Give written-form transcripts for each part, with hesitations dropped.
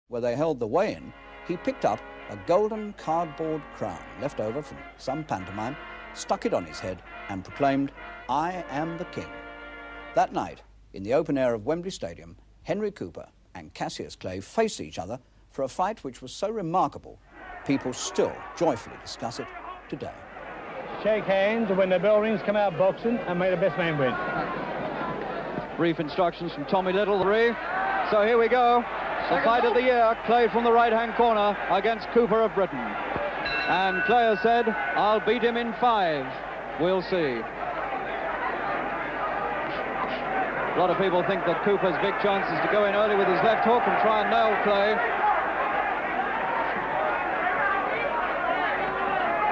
Where they held the weigh-in, he picked up a golden cardboard crown left over from some pantomime, stuck it on his head and proclaimed, "I am the king." That night, in the open air of Wembley Stadium, Henry Cooper and Cassius Clay faced each other for a fight which was so remarkable, people still joyfully discuss it today. Shake hands when the bell rings, come out boxing, and may the best man win. Brief instructions from Tommy Little, the referee. So here we go. The fight of the year, Clay from the right-hand corner against Cooper of Britain. And Clay has said, "I'll beat him in 5. We'll see." A lot of people think that Cooper's big chance is to go in early with his left hook and try and nail Clay.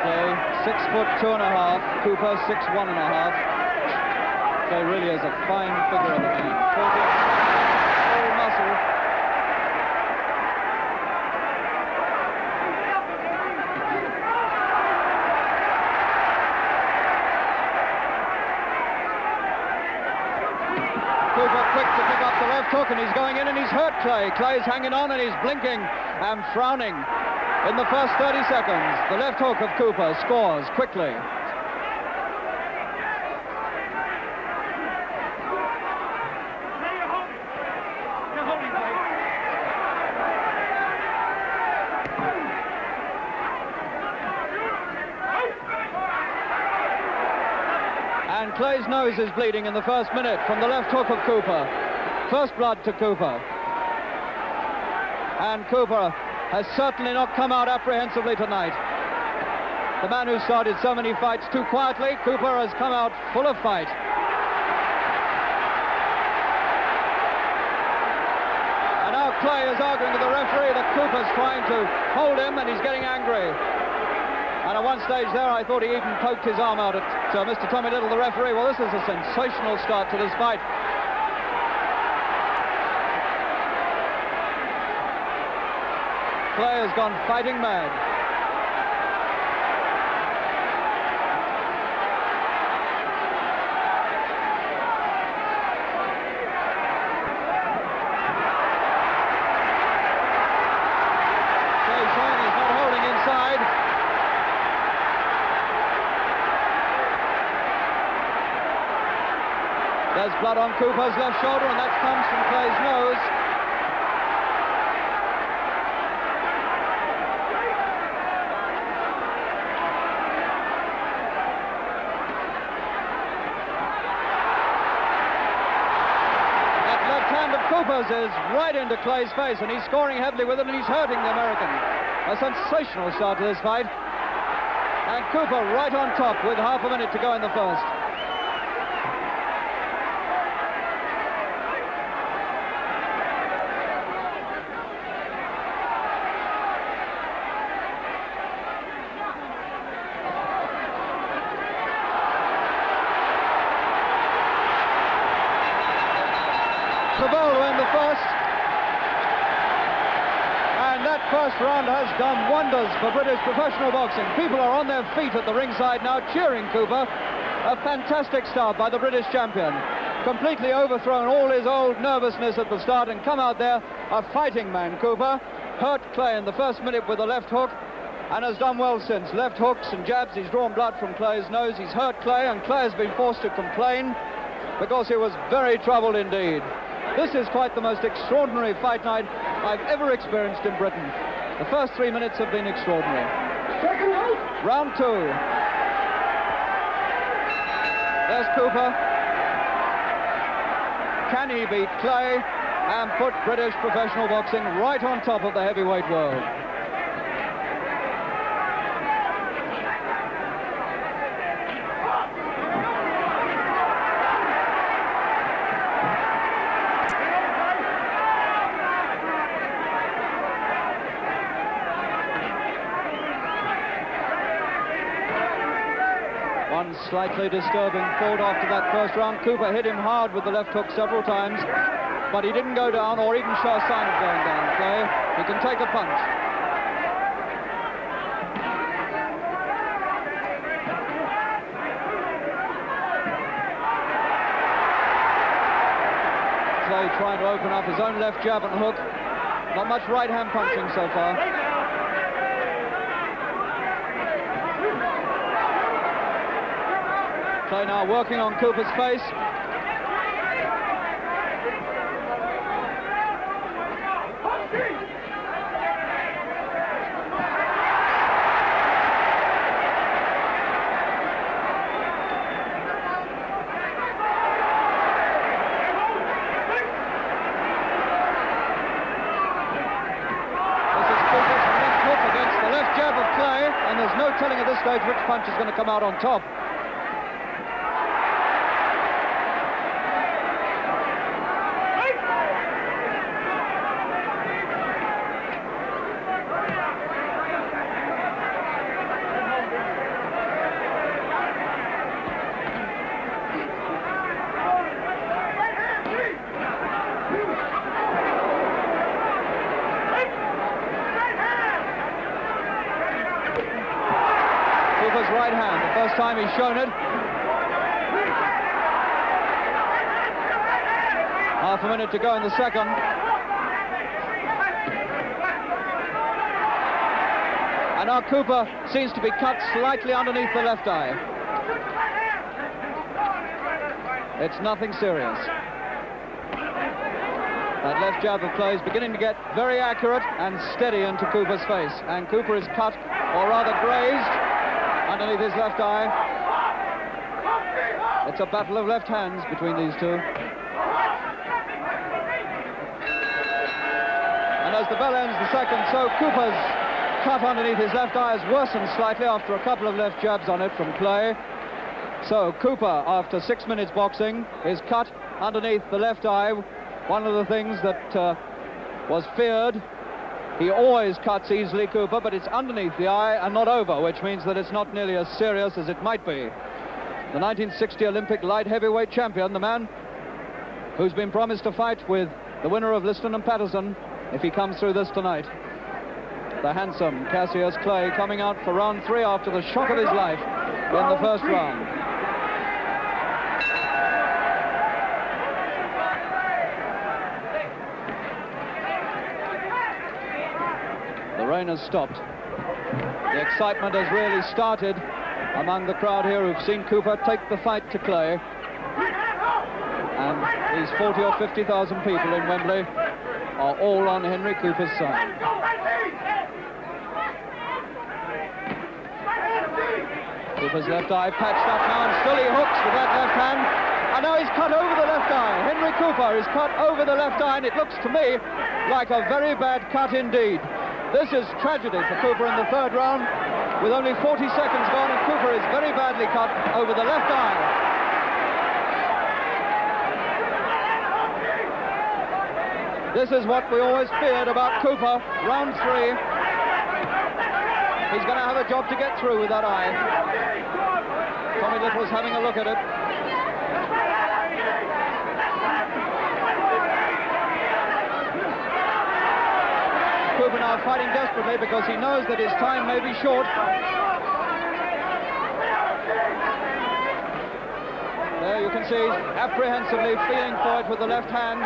Clay, 6'2½", Cooper 6'1½". Clay really is a fine figure of the man. All muscle. Cooper quick to pick up the left hook, and he's going in and he's hurt Clay. Clay's hanging on and he's blinking and frowning. In the first 30 seconds, the left hook of Cooper scores quickly. And Clay's nose is bleeding in the first minute from the left hook of Cooper. First blood to Cooper. And Cooper has certainly not come out apprehensively tonight. The man who started so many fights too quietly, Cooper has come out full of fight. And now Clay is arguing with the referee that Cooper's trying to hold him and he's getting angry. And at one stage there, I thought he even poked his arm out at Mr. Tommy Little, the referee. Well, this is a sensational start to this fight. Clay has gone fighting mad. Clay's showing he's not holding inside. There's blood on Cooper's left shoulder, and that comes from Clay's nose. That left hand of Cooper's is right into Clay's face, and he's scoring heavily with it, and he's hurting the American. A sensational start to this fight. And Cooper right on top with half a minute to go in the first. The ball to end the first, and that first round has done wonders for British professional boxing. People are on their feet at the ringside now cheering Cooper. A fantastic start by the British champion. Completely overthrown all his old nervousness at the start and come out there a fighting man. Cooper hurt Clay in the first minute with a left hook and has done well since. Left hooks and jabs, he's drawn blood from Clay's nose. He's hurt Clay, and Clay has been forced to complain because he was very troubled indeed. This is quite the most extraordinary fight night I've ever experienced in Britain. The first 3 minutes have been extraordinary. Round 2. There's Cooper. Can he beat Clay and put British professional boxing right on top of the heavyweight world? One slightly disturbing thought after that first round. Cooper hit him hard with the left hook several times, but he didn't go down or even show a sign of going down. Clay, he can take a punch. Clay trying to open up his own left jab and hook. Not much right-hand punching so far. Clay now working on Cooper's face. And there's no telling at this stage which punch is going to come out on top. Cooper's right hand, the first time he's shown it. Half a minute to go in the second. And now Cooper seems to be cut slightly underneath the left eye. It's nothing serious. That left jab of Clay's beginning to get very accurate and steady into Cooper's face. And Cooper is cut, or rather grazed, underneath his left eye. It's a battle of left hands between these two. And as the bell ends the second, so Cooper's cut underneath his left eye has worsened slightly after a couple of left jabs on it from Clay. So Cooper, after 6 minutes boxing, is cut underneath the left eye. One of the things that was feared. He always cuts easily, Cooper, but it's underneath the eye and not over, which means that it's not nearly as serious as it might be. The 1960 Olympic light heavyweight champion, the man who's been promised a fight with the winner of Liston and Patterson if he comes through this tonight. The handsome Cassius Clay coming out for round 3 after the shock of his life in the first round. The rain has stopped. The excitement has really started among the crowd here who've seen Cooper take the fight to Clay. And these 40 or 50,000 people in Wembley are all on Henry Cooper's side. Cooper's left eye patched up now, and still he hooks with that left hand. And now he's cut over the left eye. Henry Cooper is cut over the left eye, and it looks to me like a very bad cut indeed. This is tragedy for Cooper in the third round, with only 40 seconds gone, and Cooper is very badly cut over the left eye. This is what we always feared about Cooper. Round 3. He's going to have a job to get through with that eye. Tommy Little's having a look at it. Cooper now fighting desperately because he knows that his time may be short. There you can see he's apprehensively feeling for it with the left hand.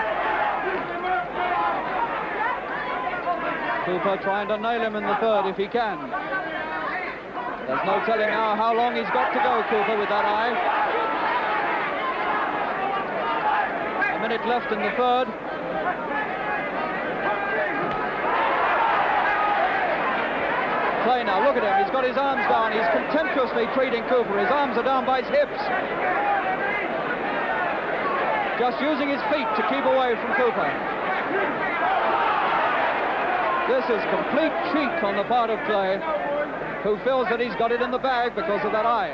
Cooper trying to nail him in the third if he can. There's no telling now how long he's got to go, Cooper, with that eye. A minute left in the third. Clay now, look at him, he's got his arms down, he's contemptuously treating Cooper, his arms are down by his hips. Just using his feet to keep away from Cooper. This is complete cheek on the part of Clay, who feels that he's got it in the bag because of that eye.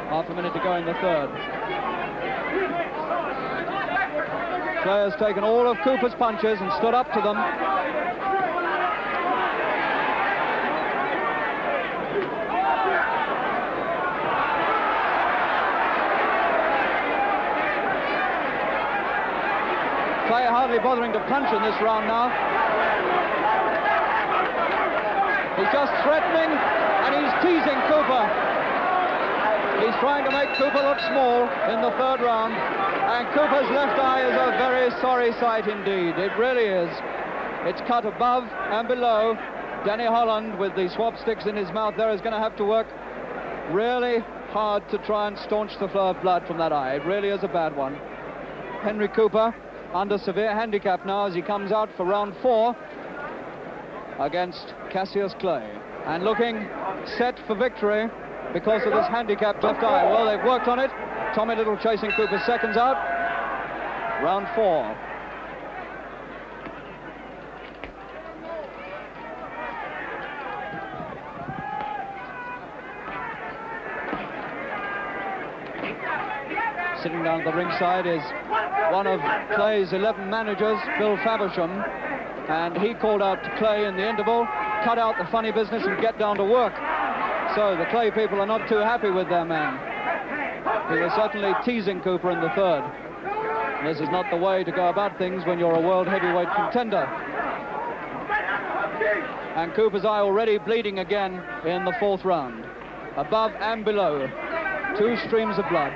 Half a minute to go in the third. Clay has taken all of Cooper's punches and stood up to them. Clay hardly bothering to punch in this round now. He's just threatening and he's teasing Cooper. He's trying to make Cooper look small in the third round. And Cooper's left eye is a very sorry sight indeed. It really is. It's cut above and below. Danny Holland, with the swab sticks in his mouth there, is going to have to work really hard to try and staunch the flow of blood from that eye. It really is a bad one. Henry Cooper under severe handicap now as he comes out for round 4 against Cassius Clay. And looking set for victory because of this handicapped left eye. Well, they've worked on it. Tommy Little chasing Cooper's seconds out. Round 4. Sitting down at the ringside is one of Clay's 11 managers, Bill Faversham, and he called out to Clay in the interval, cut out the funny business and get down to work. So the Clay people are not too happy with their man. He was certainly teasing Cooper in the third. This is not the way to go about things when you're a world heavyweight contender. And Cooper's eye already bleeding again in the 4th round. Above and below, 2 streams of blood.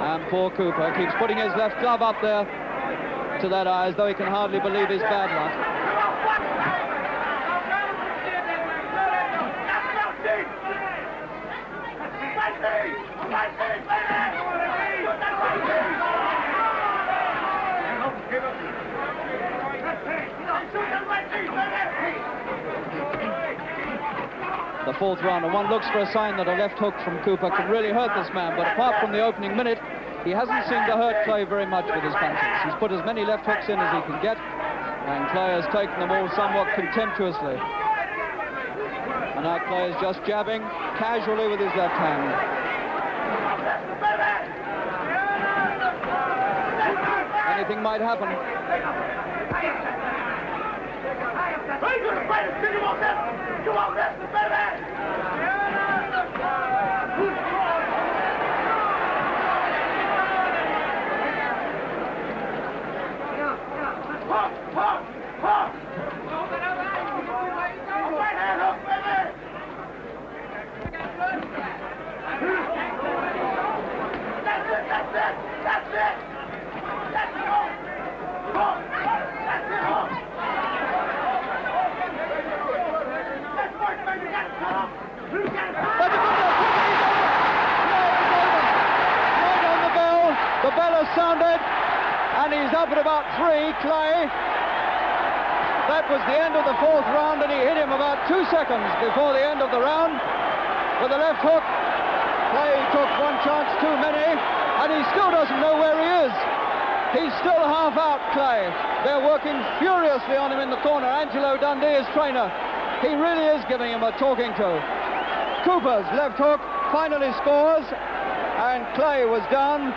And poor Cooper keeps putting his left glove up there to that eye as though he can hardly believe his bad luck. The 4th round, and one looks for a sign that a left hook from Cooper can really hurt this man, but apart from the opening minute, he hasn't seemed to hurt Clay very much with his punches. He's put as many left hooks in as he can get, and Clay has taken them all somewhat contemptuously. And now Clay is just jabbing casually with his left hand. Anything might happen. The bell has sounded, and he's up at about 3, Clay. That was the end of the 4th round, and he hit him about 2 seconds before the end of the round with a left hook. Clay took one chance too many, and he still doesn't know where he is. He's still half out, Clay. They're working furiously on him in the corner. Angelo Dundee, his trainer. He really is giving him a talking to. Cooper's left hook finally scores, and Clay was down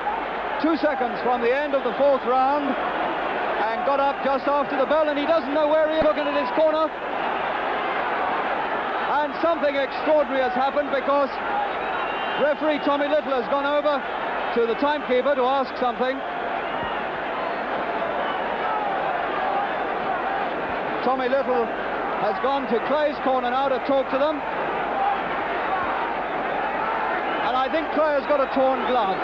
2 seconds from the end of the 4th round and got up just after the bell, and he doesn't know where he is. Looking at his corner, and something extraordinary has happened because referee Tommy Little has gone over to the timekeeper to ask something. Tommy Little has gone to Clay's corner now to talk to them, and I think Clay has got a torn glove.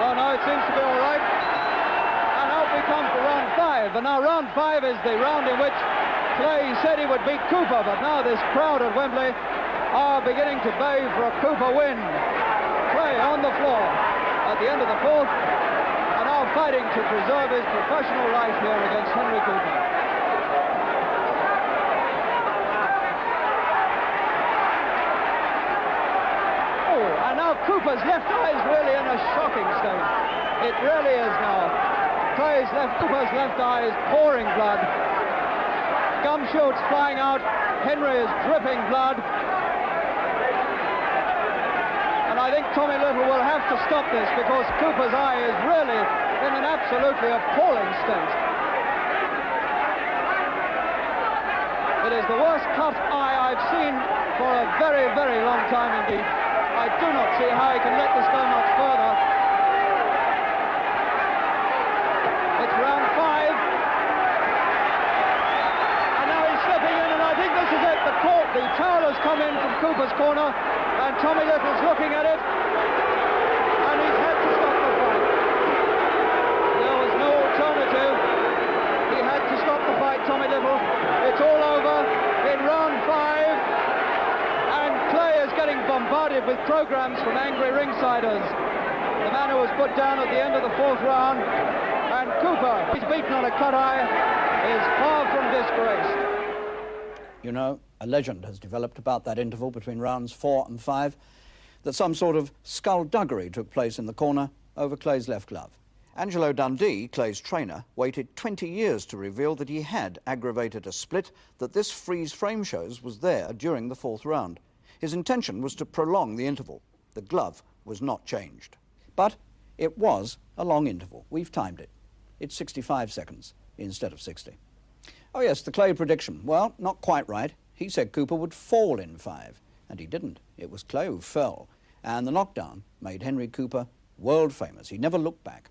Oh no, it seems to be all right. And out we come to round 5. And now round 5 is the round in which Clay said he would beat Cooper, but now this crowd at Wembley are beginning to bay for a Cooper win. Clay on the floor at the end of the 4th, and now fighting to preserve his professional life here against Henry Cooper. Cooper's left eye is really in a shocking state. It really is now. Cooper's left eye is pouring blood. Gum shoots flying out. Henry is dripping blood. And I think Tommy Little will have to stop this because Cooper's eye is really in an absolutely appalling state. It is the worst cut eye I've seen for a very, very long time indeed. I do not see how he can let this go much further. It's round 5. And now he's slipping in, and I think The towel has come in from Cooper's corner, and Tommy Little's looking at it, and he's had to stop the fight. There was no alternative. He had to stop the fight, Tommy Little. It's all over in round 5, and Clay is getting bombarded with programs from angry ringsiders. The man who was put down at the end of the 4th round, and Cooper, he's beaten on a cut eye, is far from disgraced. You know, a legend has developed about that interval between rounds 4 and 5, that some sort of skullduggery took place in the corner over Clay's left glove. Angelo Dundee, Clay's trainer, waited 20 years to reveal that he had aggravated a split that this freeze frame shows was there during the 4th round. His intention was to prolong the interval. The glove was not changed. But it was a long interval. We've timed it. It's 65 seconds instead of 60. Oh yes, the Clay prediction. Well, not quite right. He said Cooper would fall in 5, and he didn't. It was Clay who fell, and the knockdown made Henry Cooper world famous. He never looked back.